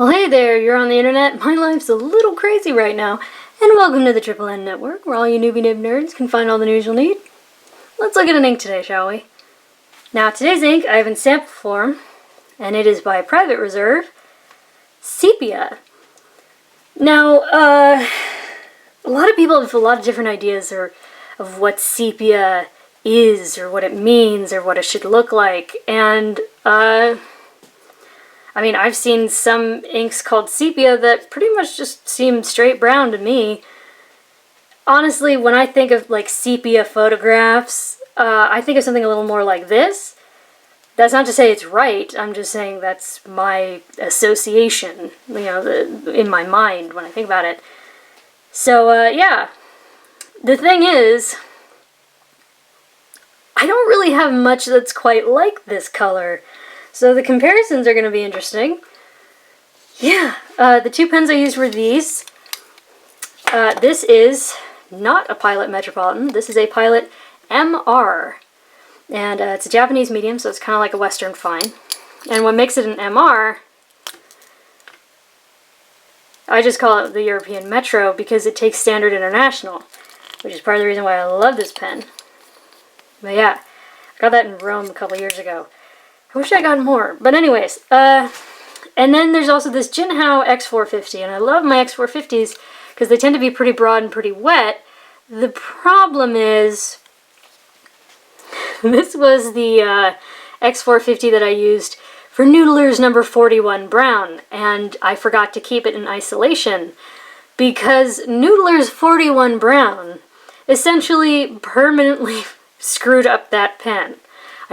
Well, hey there, you're on the internet. My life's a little crazy right now. And welcome to the Triple N Network, where all you newbie nib nerds can find all the news you'll need. Let's look at an ink today, shall we? Now, today's ink I have in sample form, and it is by Private Reserve, Sepia. Now, a lot of people have a lot of different ideas of what sepia is, or what it means, or what it should look like, and, I mean, I've seen some inks called sepia that pretty much just seem straight brown to me. Honestly, when I think of, like, sepia photographs, I think of something a little more like this. That's not to say it's right, I'm just saying that's my association, you know, in my mind when I think about it. So, yeah. The thing is, I don't really have much that's quite like this color. So the comparisons are going to be interesting. Yeah, the two pens I used were these. This is not a Pilot Metropolitan. This is a Pilot MR. And it's a Japanese medium, so it's kind of like a Western fine. And what makes it an MR, I just call it the European Metro because it takes Standard International, which is part of the reason why I love this pen. But yeah, I got that in Rome a couple years ago. I wish I got more. But anyways, and then there's also this JinHao X450, and I love my X450s because they tend to be pretty broad and pretty wet. The problem is, this was the X450 that I used for Noodler's number 41 brown, and I forgot to keep it in isolation because Noodler's 41 brown essentially permanently screwed up that pen.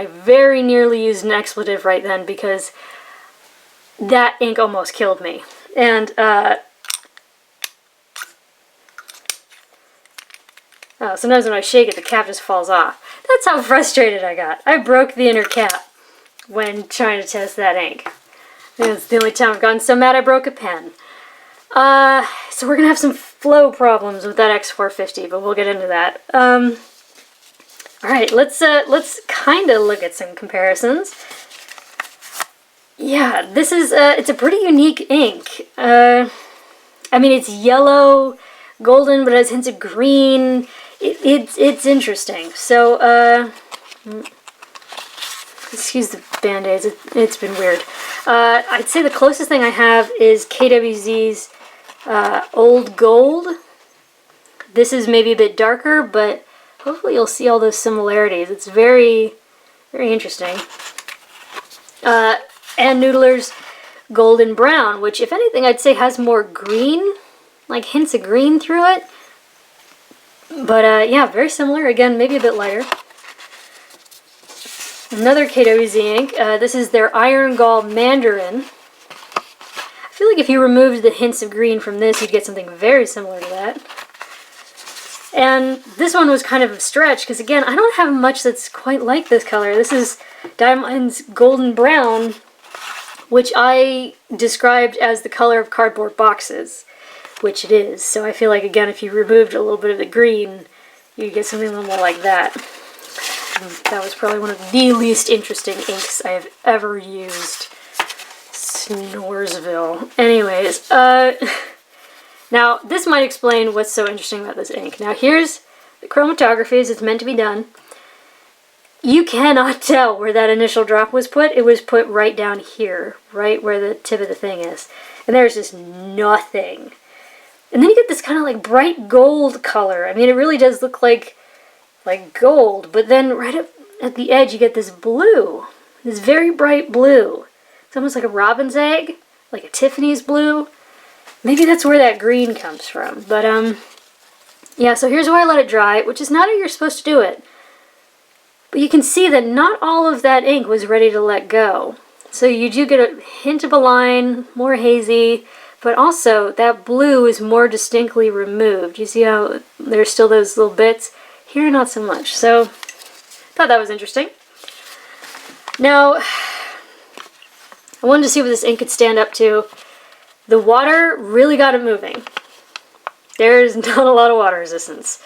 I very nearly used an expletive right then because that ink almost killed me. And, oh, sometimes when I shake it, the cap just falls off. That's how frustrated I got. I broke the inner cap when trying to test that ink. It's the only time I've gotten so mad I broke a pen. So we're gonna have some flow problems with that X450, but we'll get into that. Alright, let's kind of look at some comparisons. Yeah, this is, it's a pretty unique ink. I mean, it's yellow, golden, but it has hints of green. It's interesting. So, excuse the band-aids, it's been weird. I'd say the closest thing I have is KWZ's Old Gold. This is maybe a bit darker, but hopefully you'll see all those similarities. It's very, very interesting. And Noodler's Golden Brown, which, if anything, I'd say has more green, like hints of green through it. But, yeah, very similar. Again, maybe a bit lighter. Another KWZ ink. This is their Iron Gall Mandarin. I feel like if you removed the hints of green from this, you'd get something very similar to that. And this one was kind of a stretch, because again, I don't have much that's quite like this color. This is Diamond's Golden Brown, which I described as the color of cardboard boxes, which it is. So I feel like, again, if you removed a little bit of the green, you'd get something a little more like that. That was probably one of the least interesting inks I have ever used. Snoresville. Anyways, now, this might explain what's so interesting about this ink. Now, here's the chromatography as it's meant to be done. You cannot tell where that initial drop was put. It was put right down here, right where the tip of the thing is. And there's just nothing. And then you get this kind of like bright gold color. I mean, it really does look like gold. But then right up at the edge, you get this blue. This very bright blue. It's almost like a robin's egg, like a Tiffany's blue. Maybe that's where that green comes from. But, yeah, so here's where I let it dry, which is not how you're supposed to do it. But you can see that not all of that ink was ready to let go. So you do get a hint of a line, more hazy, but also that blue is more distinctly removed. You see how there's still those little bits? Here, not so much. So, thought that was interesting. Now, I wanted to see what this ink could stand up to. The water really got it moving. There's not a lot of water resistance.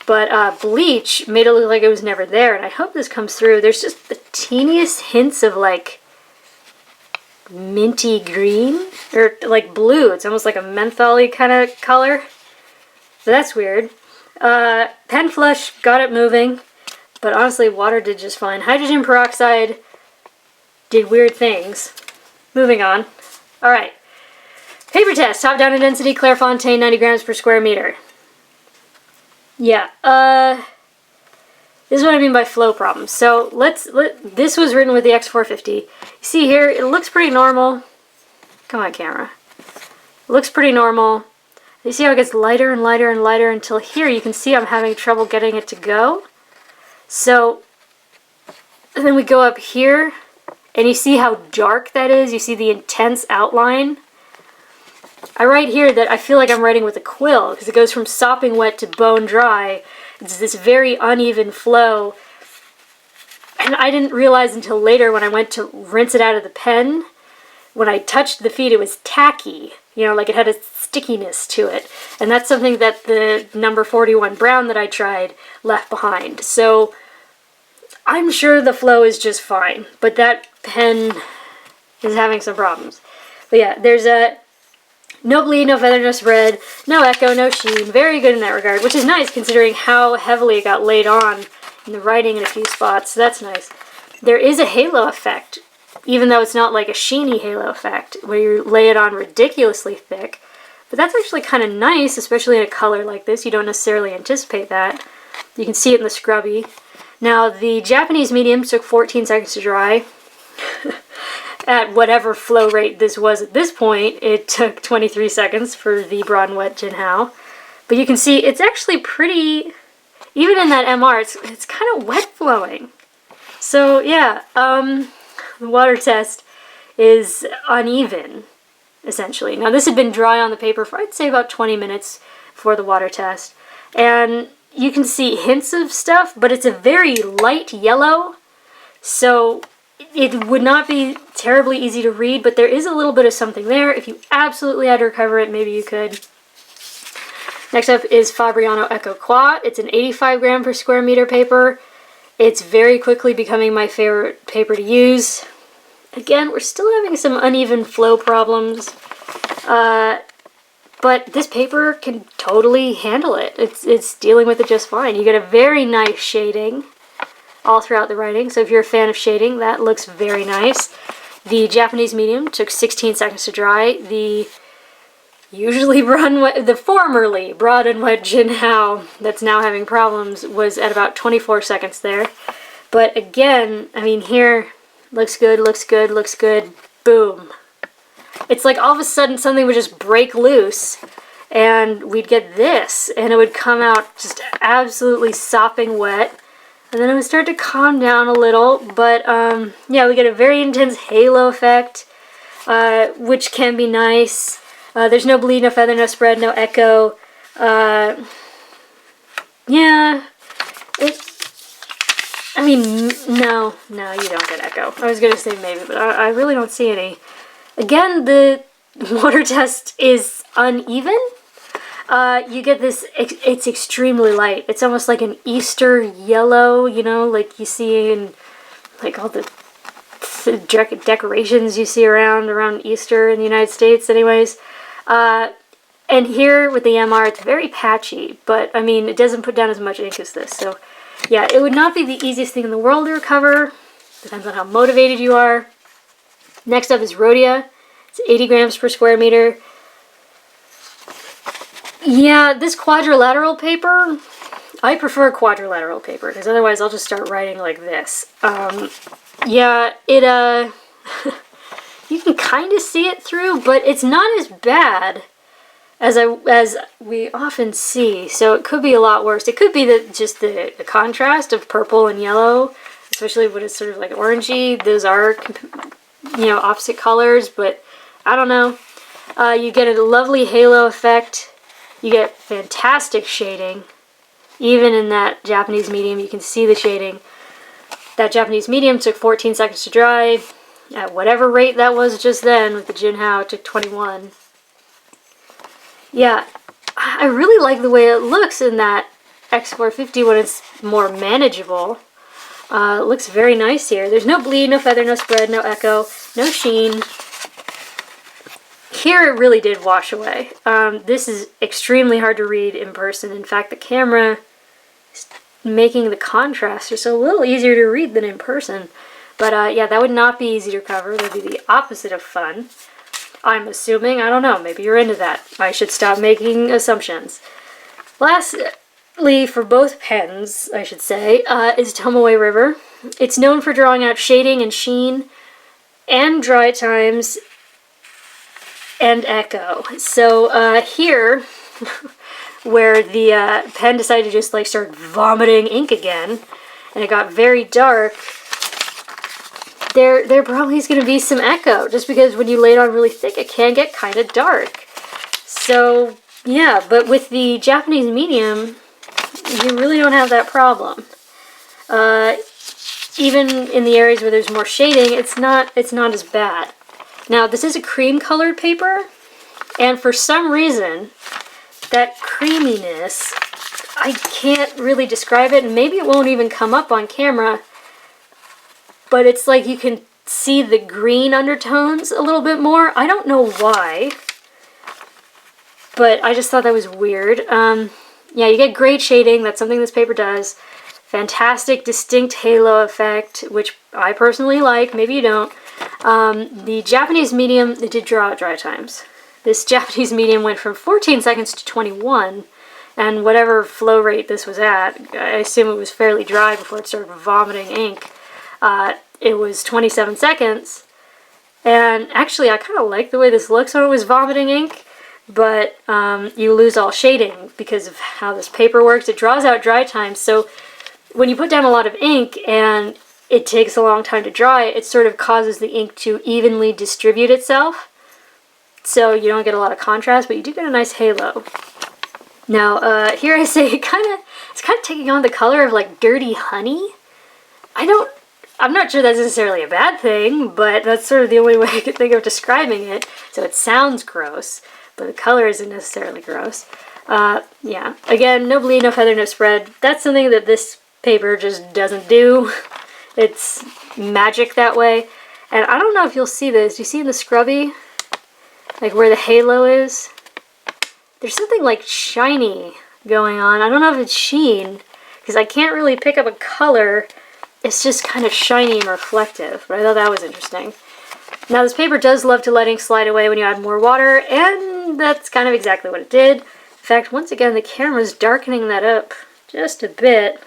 But bleach made it look like it was never there, and I hope this comes through. There's just the teeniest hints of, like, minty green, or like blue. It's almost like a menthol-y kind of color. So that's weird. Pen flush got it moving, but honestly water did just fine. Hydrogen peroxide did weird things. Moving on. Alright. Paper test. Top down in density, Clairefontaine, 90 grams per square meter. Yeah, this is what I mean by flow problems. So this was written with the X450. You see here, it looks pretty normal. Come on, camera. It looks pretty normal. You see how it gets lighter and lighter and lighter until here you can see I'm having trouble getting it to go. So, and then we go up here, and you see how dark that is? You see the intense outline? I write here that I feel like I'm writing with a quill, because it goes from sopping wet to bone dry. It's this very uneven flow. And I didn't realize until later when I went to rinse it out of the pen, when I touched the feed, it was tacky. You know, like it had a stickiness to it. And that's something that the number 41 brown that I tried left behind. So I'm sure the flow is just fine, but that pen is having some problems. But yeah, there's a no bleed, no feather, no spread, no echo, no sheen. Very good in that regard, which is nice considering how heavily it got laid on in the writing in a few spots. So that's nice. There is a halo effect, even though it's not like a sheeny halo effect where you lay it on ridiculously thick. But that's actually kind of nice, especially in a color like this. You don't necessarily anticipate that. You can see it in the scrubby. Now, the Japanese medium took 14 seconds to dry. At whatever flow rate this was at this point, it took 23 seconds for the Broad and Wet JinHao. But you can see it's actually pretty, even in that MR, it's kind of wet flowing. So yeah, the water test is uneven, essentially. Now this had been dry on the paper for I'd say about 20 minutes for the water test. And you can see hints of stuff, but it's a very light yellow. So it would not be terribly easy to read, but there is a little bit of something there. If you absolutely had to recover it, maybe you could. Next up is Fabriano Eco Clot. It's an 85 gram per square meter paper. It's very quickly becoming my favorite paper to use. Again, we're still having some uneven flow problems, but this paper can totally handle it. It's dealing with it just fine. You get a very nice shading all throughout the writing. So if you're a fan of shading, that looks very nice. The Japanese medium took 16 seconds to dry. The formerly Broad and Wet JinHao that's now having problems was at about 24 seconds there. But again, I mean, here, looks good, looks good, looks good, boom. It's like all of a sudden something would just break loose and we'd get this and it would come out just absolutely sopping wet. And then it would start to calm down a little, but yeah, we get a very intense halo effect, which can be nice. There's no bleed, no feather, no spread, no echo. Yeah, I mean, no, you don't get echo. I was going to say maybe, but I really don't see any. Again, the water test is uneven. You get this, it's extremely light. It's almost like an Easter yellow, you know, like you see in like all the decorations you see around Easter in the United States anyways. And here with the MR, it's very patchy, but I mean, it doesn't put down as much ink as this. So yeah, it would not be the easiest thing in the world to recover. Depends on how motivated you are. Next up is Rhodia. It's 80 grams per square meter. Yeah, this quadrilateral paper, I prefer quadrilateral paper because otherwise I'll just start writing like this. Yeah, it, you can kind of see it through, but it's not as bad as we often see. So it could be a lot worse. It could be just the contrast of purple and yellow, especially when it's sort of like orangey. Those are, you know, opposite colors, but I don't know. You get a lovely halo effect. You get fantastic shading. Even in that Japanese medium, you can see the shading. That Japanese medium took 14 seconds to dry. At whatever rate that was just then with the JinHao, it took 21. Yeah, I really like the way it looks in that X450 when it's more manageable. It looks very nice here. There's no bleed, no feather, no spread, no echo, no sheen. here it really did wash away. This is extremely hard to read in person. In fact, the camera is making the contrast just a little easier to read than in person. But yeah, that would not be easy to cover. That would be the opposite of fun. I'm assuming. I don't know. Maybe you're into that. I should stop making assumptions. Lastly, for both pens, I should say, is Tomoe River. It's known for drawing out shading and sheen and dry times and echo. So here, where the pen decided to just like start vomiting ink again, and it got very dark, there probably is going to be some echo, just because when you lay it on really thick, it can get kind of dark. So yeah, but with the Japanese medium, you really don't have that problem. Even in the areas where there's more shading, it's not as bad. Now, this is a cream-colored paper, and for some reason, that creaminess, I can't really describe it, and maybe it won't even come up on camera, but it's like you can see the green undertones a little bit more. I don't know why, but I just thought that was weird. Yeah, you get great shading. That's something this paper does. Fantastic, distinct halo effect, which I personally like. Maybe you don't. The Japanese medium, it did draw out dry times. This Japanese medium went from 14 seconds to 21, and whatever flow rate this was at, I assume it was fairly dry before it started vomiting ink. It was 27 seconds, and actually I kind of like the way this looks when it was vomiting ink, but you lose all shading because of how this paper works. It draws out dry times, so when you put down a lot of ink and it takes a long time to dry, it sort of causes the ink to evenly distribute itself. So you don't get a lot of contrast, but you do get a nice halo. Now, here I say it's kind of taking on the color of like dirty honey. I'm not sure that's necessarily a bad thing, but that's sort of the only way I could think of describing it. So it sounds gross, but the color isn't necessarily gross. Yeah, again, no bleed, no feather, no spread. That's something that this paper just doesn't do. It's magic that way. And I don't know if you'll see this. Do you see in the scrubby, like where the halo is? There's something like shiny going on. I don't know if it's sheen, because I can't really pick up a color. It's just kind of shiny and reflective, but I thought that was interesting. Now, this paper does love to let ink slide away when you add more water, and that's kind of exactly what it did. In fact, once again, the camera's darkening that up just a bit.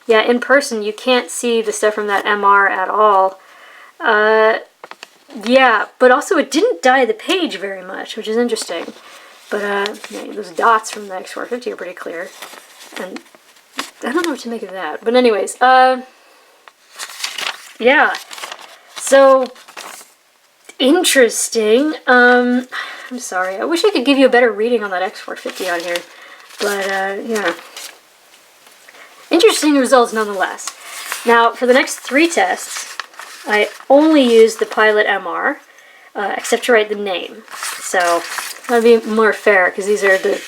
Yeah, in person, you can't see the stuff from that MR at all. Yeah, but also it didn't dye the page very much, which is interesting. But yeah, those dots from the X450 are pretty clear. And I don't know what to make of that. But anyways, yeah. So, interesting. I'm sorry. I wish I could give you a better reading on that X450 on here. But, yeah. Interesting results nonetheless. Now, for the next 3 tests, I only used the Pilot MR, except to write the name. So, that'll be more fair, because these are the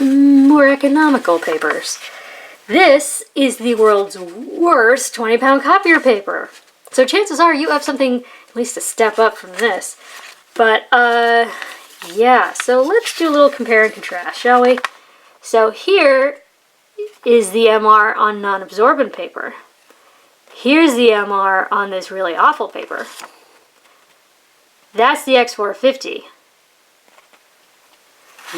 more economical papers. This is the world's worst 20-pound copier paper. So chances are you have something at least a step up from this. But, yeah, so let's do a little compare and contrast, shall we? So here is the MR on non-absorbent paper. Here's the MR on this really awful paper. That's the X450.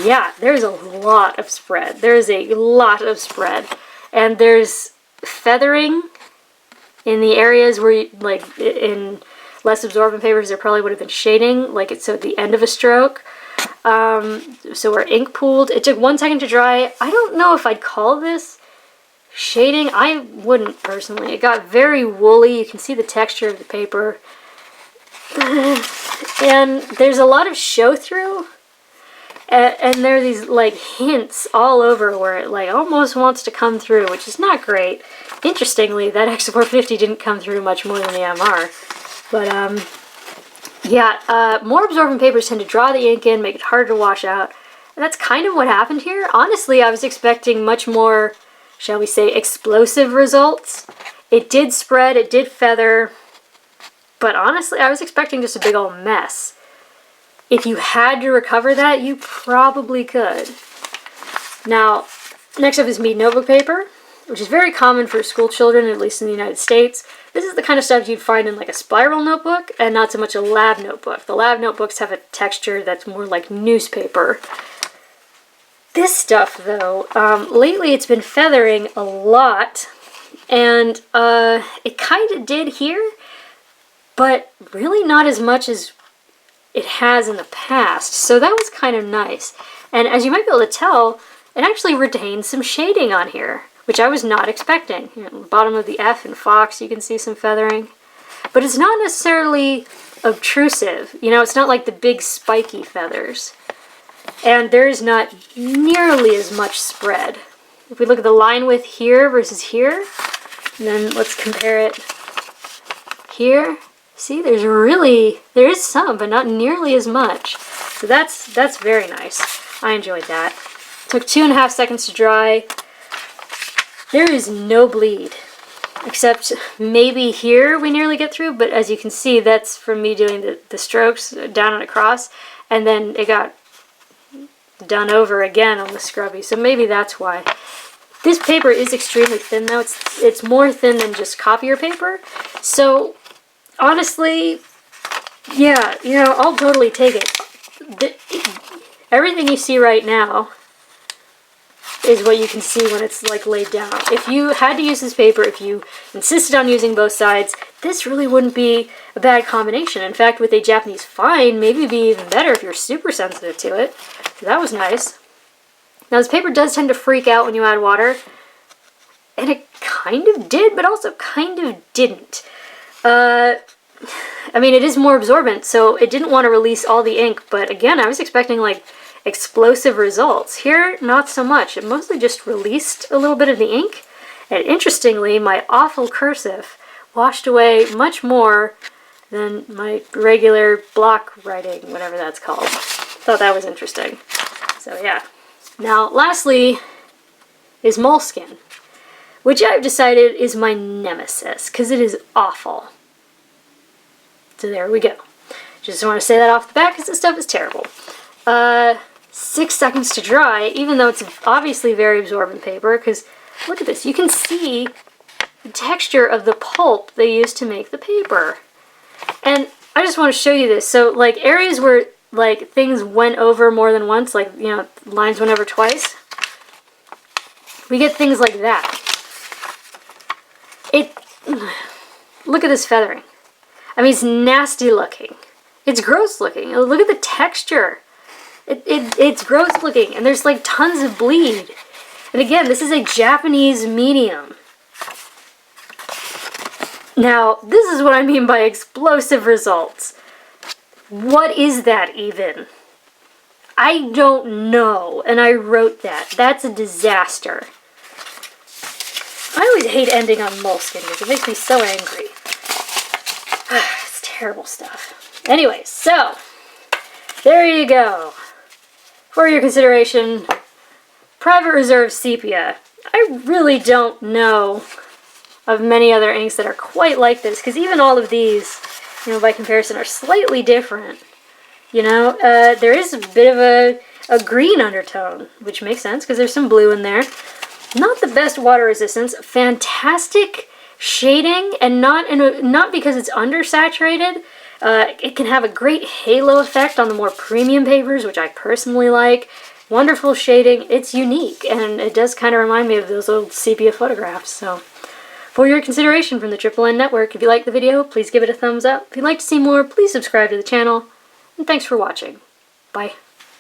Yeah, there's a lot of spread. There's a lot of spread. And there's feathering in the areas where, like, in less absorbent papers, there probably would have been shading, like it's so at the end of a stroke. So where ink pooled, it took 1 second to dry. I don't know if I'd call this shading. I wouldn't, personally. It got very woolly. You can see the texture of the paper. And there's a lot of show-through. And there are these, like, hints all over where it, like, almost wants to come through, which is not great. Interestingly, that X450 didn't come through much more than the MR. But, yeah, more absorbent papers tend to draw the ink in, make it harder to wash out. And that's kind of what happened here. Honestly, I was expecting much more, shall we say, explosive results. It did spread, it did feather. But honestly, I was expecting just a big old mess. if you had to recover that, you probably could. Now, next up is Mead Notebook Paper, which is very common for school children, at least in the United States. This is the kind of stuff you'd find in like a spiral notebook and not so much a lab notebook. The lab notebooks have a texture that's more like newspaper. This stuff, though, lately it's been feathering a lot, and it kind of did here, but really not as much as it has in the past, so that was kind of nice. And as you might be able to tell, it actually retains some shading on here, which I was not expecting. You know, at the bottom of the F in Fox, you can see some feathering. But it's not necessarily obtrusive. You know, it's not like the big spiky feathers. And there's not nearly as much spread. If we look at the line width here versus here, and then let's compare it here. See, there is some, but not nearly as much. So that's very nice. I enjoyed that. Took 2.5 seconds to dry. There is no bleed, except maybe here we nearly get through, but as you can see, that's from me doing the strokes down and across, and then it got done over again on the scrubby, so maybe that's why. This paper is extremely thin though. It's more thin than just copier paper, so honestly, yeah, you know, I'll totally take it. Everything you see right now is what you can see when it's like laid down. If you had to use this paper, if you insisted on using both sides, this really wouldn't be a bad combination. In fact, with a Japanese fine, maybe it'd be even better if you're super sensitive to it. So that was nice. Now this paper does tend to freak out when you add water, and it kind of did, but also kind of didn't. I mean, it is more absorbent, so it didn't want to release all the ink, but again, I was expecting like explosive results. Here, not so much. It mostly just released a little bit of the ink, and interestingly, my awful cursive washed away much more than my regular block writing, whatever that's called. Thought that was interesting. So yeah. Now, lastly is Moleskine, which I've decided is my nemesis, because it is awful. So there we go. Just want to say that off the bat, because this stuff is terrible. 6 seconds to dry, even though it's obviously very absorbent paper, because look at this, you can see the texture of the pulp they used to make the paper. And I just want to show you this. So like areas where like things went over more than once, like, you know, lines went over twice, we get things like that. Look at this feathering. I mean, it's nasty looking. It's gross looking. Look at the texture. It's gross looking, and there's like tons of bleed. And again, this is a Japanese medium. Now, this is what I mean by explosive results. What is that even? I don't know, and I wrote that. That's a disaster. I always hate ending on Moleskine because it makes me so angry. It's terrible stuff. Anyway, so there you go. For your consideration, Private Reserve Sepia. I really don't know of many other inks that are quite like this, because even all of these, you know, by comparison, are slightly different. You know, there is a bit of a green undertone, which makes sense because there's some blue in there. Not the best water resistance, fantastic shading, and not because it's undersaturated. It can have a great halo effect on the more premium papers, which I personally like. Wonderful shading. It's unique, and it does kind of remind me of those old sepia photographs. So, for your consideration from the Triple N Network, if you liked the video, please give it a thumbs up. If you'd like to see more, please subscribe to the channel. And thanks for watching. Bye.